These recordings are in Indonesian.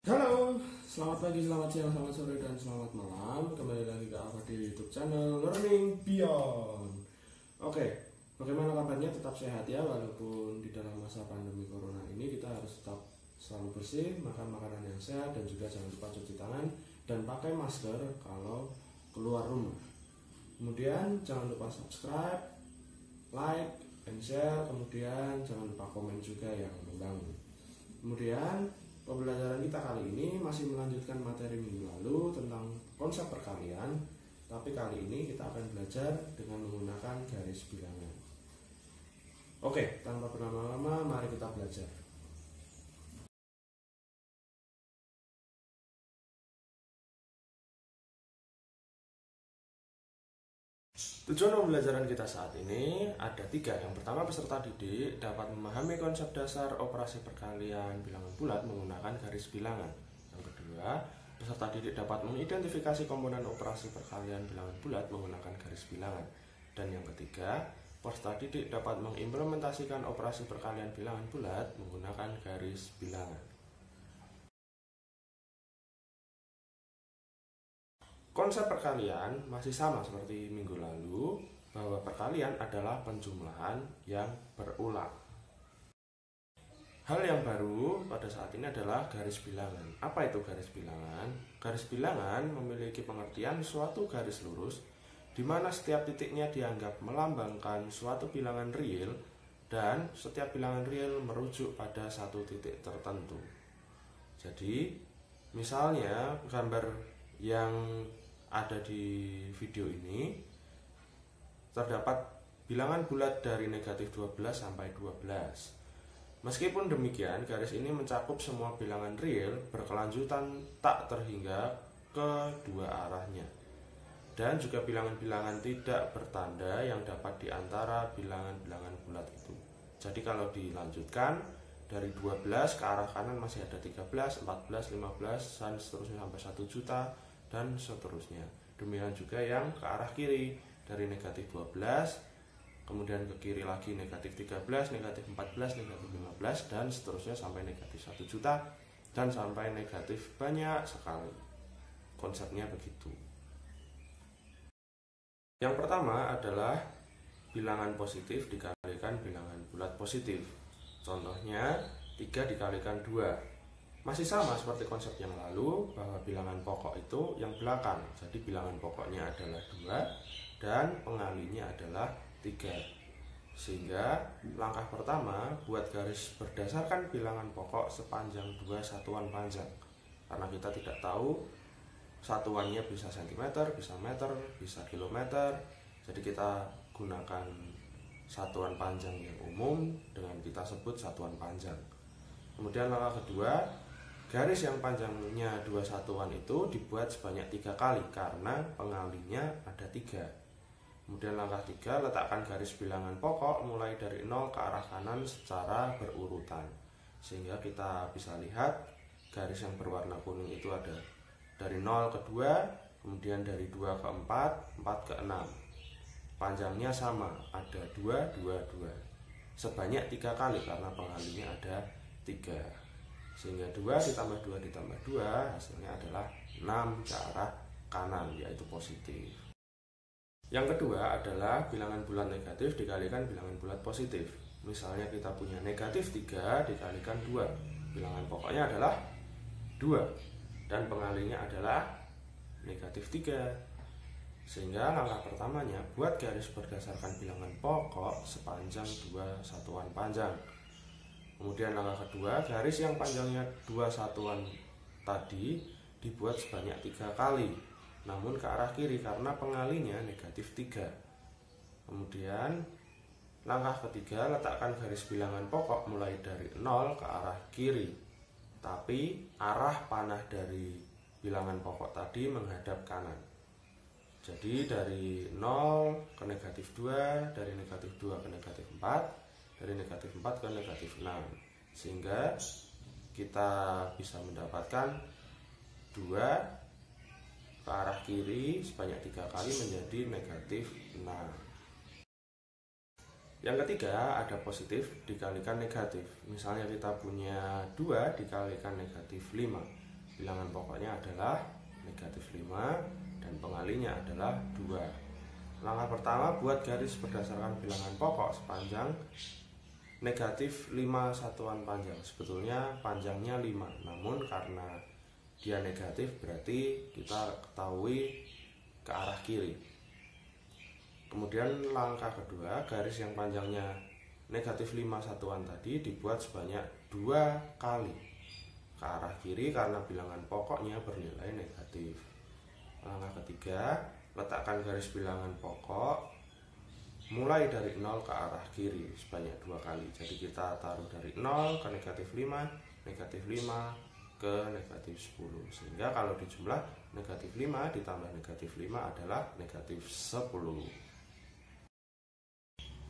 Halo, selamat pagi, selamat siang, selamat sore, dan selamat malam. Kembali lagi ke Alfa di YouTube channel Learning Beyond. Oke, bagaimana kabarnya? Tetap sehat ya, walaupun di dalam masa pandemi corona ini kita harus tetap selalu bersih, makan makanan yang sehat, dan juga jangan lupa cuci tangan dan pakai masker kalau keluar rumah. Kemudian jangan lupa subscribe, like, and share. Kemudian jangan lupa komen juga yang membangun. Kemudian pembelajaran kita kali ini masih melanjutkan materi minggu lalu tentang konsep perkalian, tapi kali ini kita akan belajar dengan menggunakan garis bilangan. Oke, tanpa berlama-lama, mari kita belajar. Tujuan pembelajaran kita saat ini ada 3. Yang pertama, peserta didik dapat memahami konsep dasar operasi perkalian bilangan bulat menggunakan garis bilangan. Yang kedua, peserta didik dapat mengidentifikasi komponen operasi perkalian bilangan bulat menggunakan garis bilangan. Dan yang ketiga, peserta didik dapat mengimplementasikan operasi perkalian bilangan bulat menggunakan garis bilangan. Konsep perkalian masih sama seperti minggu lalu, bahwa perkalian adalah penjumlahan yang berulang. Hal yang baru pada saat ini adalah garis bilangan. Apa itu garis bilangan? Garis bilangan memiliki pengertian suatu garis lurus di mana setiap titiknya dianggap melambangkan suatu bilangan real dan setiap bilangan real merujuk pada satu titik tertentu. Jadi, misalnya gambar yang ada di video ini terdapat bilangan bulat dari negatif 12 sampai 12. Meskipun demikian, garis ini mencakup semua bilangan real berkelanjutan tak terhingga ke dua arahnya, dan juga bilangan-bilangan tidak bertanda yang dapat di antara bilangan-bilangan bulat itu. Jadi kalau dilanjutkan dari 12 ke arah kanan masih ada 13, 14, 15, dan seterusnya sampai 1 juta dan seterusnya. Demikian juga yang ke arah kiri dari negatif 12, kemudian ke kiri lagi negatif 13, negatif 14, negatif 15, dan seterusnya sampai negatif 1 juta dan sampai negatif banyak sekali. Konsepnya begitu. Yang pertama adalah bilangan positif dikalikan bilangan bulat positif. Contohnya 3 dikalikan 2. Masih sama seperti konsep yang lalu, bahwa bilangan pokok itu yang belakang. Jadi bilangan pokoknya adalah 2 dan pengalinya adalah 3. Sehingga langkah pertama, buat garis berdasarkan bilangan pokok sepanjang 2 satuan panjang. Karena kita tidak tahu satuannya bisa cm, bisa meter, bisa kilometer. Jadi kita gunakan satuan panjang yang umum dengan kita sebut satuan panjang. Kemudian langkah kedua, garis yang panjangnya 2 satuan itu dibuat sebanyak 3 kali karena pengalinya ada 3. Kemudian langkah 3, letakkan garis bilangan pokok mulai dari 0 ke arah kanan secara berurutan. Sehingga kita bisa lihat garis yang berwarna kuning itu ada dari 0 ke 2, kemudian dari 2 ke 4, 4 ke 6. Panjangnya sama, ada 2, 2, 2. Sebanyak 3 kali karena pengalinya ada 3. Sehingga 2 ditambah 2 ditambah 2 hasilnya adalah 6 ke arah kanan, yaitu positif. Yang kedua adalah bilangan bulat negatif dikalikan bilangan bulat positif. Misalnya kita punya negatif 3 dikalikan 2. Bilangan pokoknya adalah 2 dan pengalinya adalah negatif 3. Sehingga langkah pertamanya, buat garis berdasarkan bilangan pokok sepanjang 2 satuan panjang. Kemudian langkah kedua, garis yang panjangnya 2 satuan tadi dibuat sebanyak 3 kali, namun ke arah kiri karena pengalinya negatif 3. Kemudian langkah ketiga, letakkan garis bilangan pokok mulai dari 0 ke arah kiri, tapi arah panah dari bilangan pokok tadi menghadap kanan. Jadi dari 0 ke negatif 2, dari negatif 2 ke negatif 4, dari negatif 4 ke negatif 6. Sehingga kita bisa mendapatkan 2 ke arah kiri sebanyak 3 kali menjadi negatif 6. Yang ketiga ada positif dikalikan negatif. Misalnya kita punya 2 dikalikan negatif 5. bilangan pokoknya adalah negatif 5 dan pengalinya adalah 2. Langkah pertama, buat garis berdasarkan bilangan pokok sepanjang negatif 5 satuan panjang. Sebetulnya panjangnya 5, namun karena dia negatif berarti kita ketahui ke arah kiri. Kemudian langkah kedua, garis yang panjangnya negatif 5 satuan tadi dibuat sebanyak 2 kali ke arah kiri karena bilangan pokoknya bernilai negatif. Langkah ketiga, letakkan garis bilangan pokok mulai dari 0 ke arah kiri sebanyak 2 kali. Jadi kita taruh dari 0 ke negatif 5, negatif 5 ke negatif 10. Sehingga kalau dijumlah negatif 5 ditambah negatif 5 adalah negatif 10.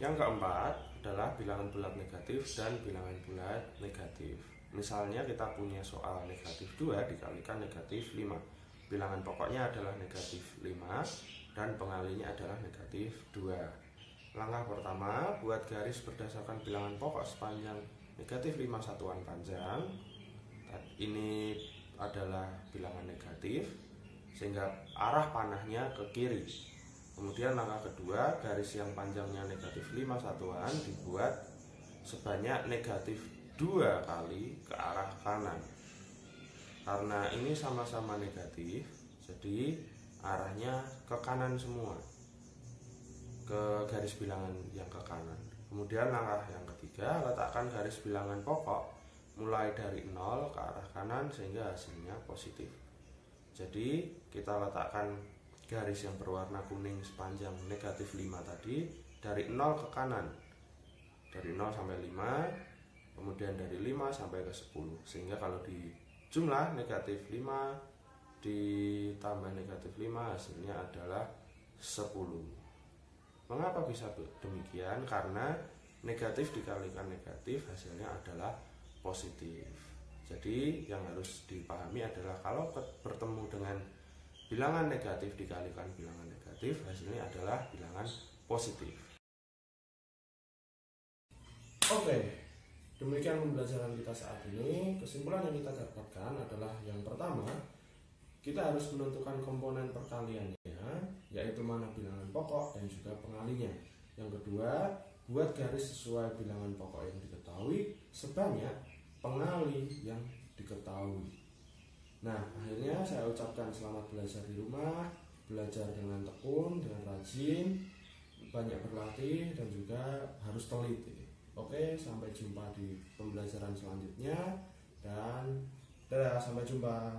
Yang keempat adalah bilangan bulat negatif dan bilangan bulat negatif. Misalnya kita punya soal negatif 2 dikalikan negatif 5. Bilangan pokoknya adalah negatif 5 dan pengalinya adalah negatif 2. Langkah pertama, buat garis berdasarkan bilangan pokok sepanjang negatif 5 satuan panjang. Ini adalah bilangan negatif sehingga arah panahnya ke kiri. Kemudian langkah kedua, garis yang panjangnya negatif 5 satuan dibuat sebanyak negatif 2 kali ke arah kanan. Karena ini sama-sama negatif, jadi arahnya ke kanan semua, ke garis bilangan yang ke kanan. Kemudian langkah yang ketiga, letakkan garis bilangan pokok mulai dari 0 ke arah kanan sehingga hasilnya positif. Jadi kita letakkan garis yang berwarna kuning sepanjang negatif 5 tadi dari 0 ke kanan, dari 0 sampai 5, kemudian dari 5 sampai ke 10. Sehingga kalau dijumlah negatif 5 ditambah negatif 5 hasilnya adalah 10. Mengapa bisa demikian? Karena negatif dikalikan negatif hasilnya adalah positif. Jadi yang harus dipahami adalah kalau bertemu dengan bilangan negatif dikalikan bilangan negatif, hasilnya adalah bilangan positif. Oke, demikian pembelajaran kita saat ini. Kesimpulan yang kita dapatkan adalah yang pertama, kita harus menentukan komponen perkaliannya, yaitu mana bilangan pokok dan juga pengalinya. Yang kedua, buat garis sesuai bilangan pokok yang diketahui sebanyak pengali yang diketahui. Nah, akhirnya saya ucapkan selamat belajar di rumah, belajar dengan tekun, dengan rajin, banyak berlatih dan juga harus teliti. Oke, sampai jumpa di pembelajaran selanjutnya dan dadah, sampai jumpa.